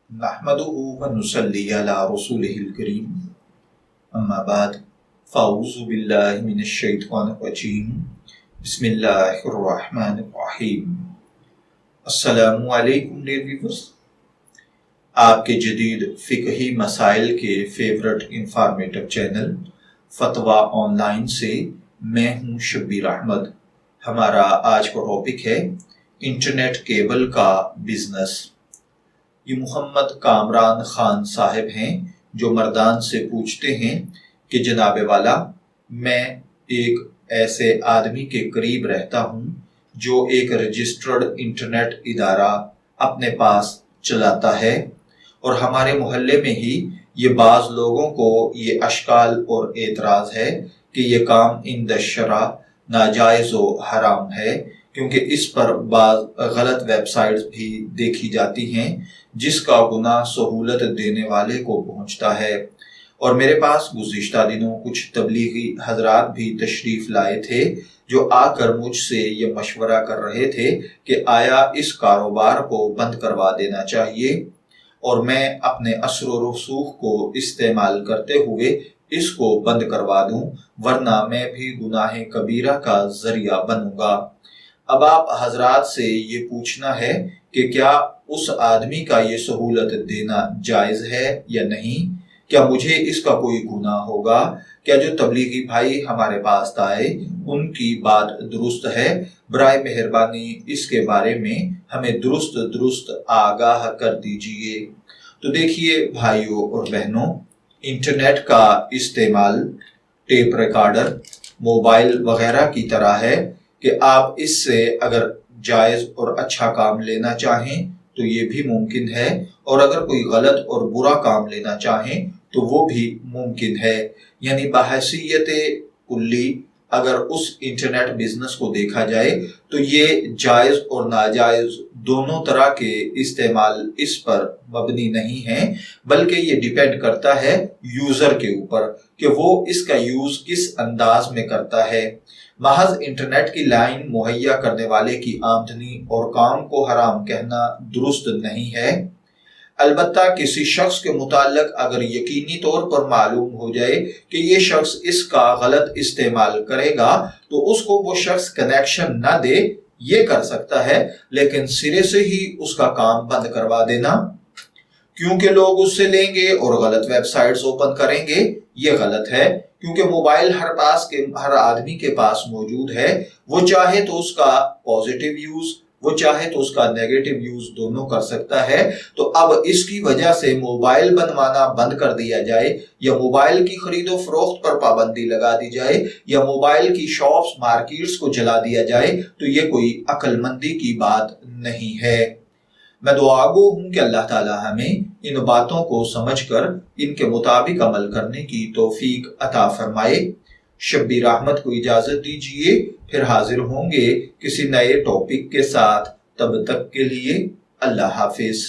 नहमदुहु व नुसल्ली अला रसूलिहिल करीम अम्मा बाद फ़अऊज़ु बिल्लाहि मिनश शैतानिर रजीम बिस्मिल्लाहिर रहमानिर रहीम। अस्सलामु अलैकुम डियर व्यूअर्स, आपके जदीद फ़िक़ही मसाइल के फेवरेट इंफॉर्मेटिव चैनल फतवा ऑनलाइन से मैं हूँ शब्बीर अहमद। हमारा आज का टॉपिक है इंटरनेट केबल का बिजनेस। ये मोहम्मद कामरान खान साहब हैं जो मर्दान से पूछते हैं कि जनाबे वाला, मैं एक ऐसे आदमी के करीब रहता हूँ जो एक रजिस्टर्ड इंटरनेट इदारा अपने पास चलाता है और हमारे मोहल्ले में ही ये बाज़ लोगों को ये अशकाल और एतराज़ है कि ये काम इंदशरा नाजायज़ व हराम है, क्योंकि इस पर बाज़ गलत वेबसाइट्स भी देखी जाती हैं जिसका गुनाह सहूलत देने वाले को पहुंचता है। और मेरे पास गुज़िश्ता दिनों कुछ तबलीगी हजरात भी तशरीफ़ लाए थे जो आकर मुझसे ये मशवरा कर रहे थे कि आया इस कारोबार को बंद करवा देना चाहिए और मैं अपने असर व रसूख को इस्तेमाल करते हुए इसको बंद करवा दूं, वरना मैं भी गुनाह कबीरा का जरिया बनूंगा। अब आप हजरात से ये पूछना है कि क्या उस आदमी का ये सहूलत देना जायज़ है या नहीं? क्या मुझे इसका कोई गुनाह होगा? क्या जो तबलीगी भाई हमारे पास आए उनकी बात दुरुस्त है? बराए मेहरबानी इसके बारे में हमें दुरुस्त आगाह कर दीजिए। तो देखिए भाइयों और बहनों, इंटरनेट का इस्तेमाल टेप रिकॉर्डर, मोबाइल वगैरह की तरह है कि आप इससे अगर जायज़ और अच्छा काम लेना चाहें तो ये भी मुमकिन है, और अगर कोई गलत और बुरा काम लेना चाहें तो वो भी मुमकिन है। यानी बहैसियत कुल्ली अगर उस इंटरनेट बिजनेस को देखा जाए तो ये जायज़ और नाजायज़ दोनों तरह के इस्तेमाल इस पर मबनी नहीं है, बल्कि ये डिपेंड करता है यूज़र के ऊपर कि वो इसका यूज़ किस अंदाज में करता है। महज इंटरनेट की लाइन मुहैया करने वाले की आमदनी और काम को हराम कहना दुरुस्त नहीं है। अलबत्ता किसी शख्स के मुताल्लिक अगर यकीनी तौर पर मालूम हो जाए कि ये शख्स इसका गलत इस्तेमाल करेगा तो उसको वो शख्स कनेक्शन ना दे, ये कर सकता है, लेकिन सिरे से ही उसका काम बंद करवा देना, क्योंकि लोग उससे लेंगे और गलत वेबसाइट्स ओपन करेंगे, ये गलत है। क्योंकि मोबाइल हर आदमी के पास मौजूद है, वो चाहे तो उसका पॉजिटिव यूज, वो चाहे तो उसका नेगेटिव यूज दोनों कर सकता है। तो अब इसकी वजह से मोबाइल बनवाना बंद कर दिया जाए या मोबाइल की खरीदो फरोख्त पर पाबंदी लगा दी जाए या मोबाइल की शॉप्स मार्केट्स को जला दिया जाए तो ये कोई अक्लमंदी की बात नहीं है। मैं दुआगो हूँ कि अल्लाह ताला हमें इन बातों को समझकर इनके मुताबिक अमल करने की तौफीक अता फरमाए। शब्बीर अहमद को इजाजत दीजिए, फिर हाजिर होंगे किसी नए टॉपिक के साथ। तब तक के लिए अल्लाह हाफिज।